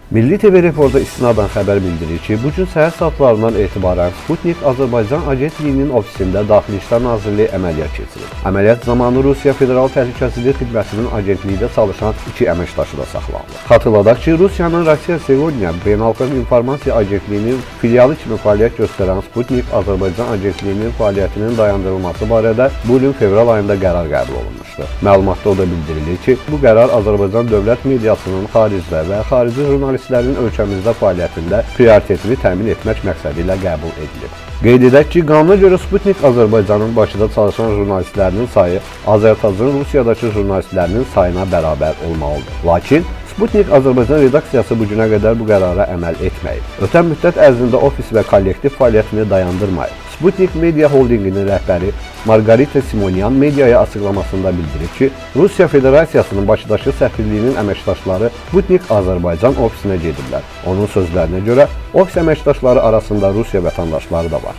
Milli TV reporta istinadən xəbər bildirir ki, bu gün səhər saatlarından etibarən Sputnik Azərbaycan Agentliyinin ofisində Daxili İşlər Nazirliyi əməliyyat keçirir. Əməliyyat zamanı Rusiya Federal Təhlükəsizlik Xidmətinin agentlikdə çalışan 2 əməkdaşı da saxlanılır. Xatırladaq ki, Rusiyanın Russia Segodnya Beynəlxalq İnformasiya Agentliyinin filialı kimi fəaliyyət göstərən Sputnik Azərbaycan Agentliyinin fəaliyyətinin dayandırılması barədə bu ilin fevral ayında qərar qəbul olunmuşdur. Məlumatda o da bildirilir ki, bu qərar Azərbaycan dövlət mediasının xaricdə və xarici jurnalistlərin ölkəmizdə fəaliyyətində prioritetini təmin etmək məqsədi ilə qəbul edilib. Qeyd edək ki, qanuna görə Sputnik Azərbaycanın Bakıda çalışan jurnalistlərinin sayı Azərtacın Rusiyadakı jurnalistlərinin sayına bərabər olmalıdır. Lakin Sputnik Azərbaycan redaksiyası bu günə qədər bu qərara əməl etməyib. Ötən müddət ərzində ofis və kollektiv fəaliyyətini dayandırmayıb. Sputnik Media Holdinginin rəhbəri Margarita Simonyan mediaya açıqlamasında bildirib ki, Rusiya Federasiyasının Bakıdakı səfirliyinin əməkdaşları Sputnik Azərbaycan ofisinə gediblər. Onun sözlərinə görə, ofis əməkdaşları arasında Rusiya vətəndaşları da var.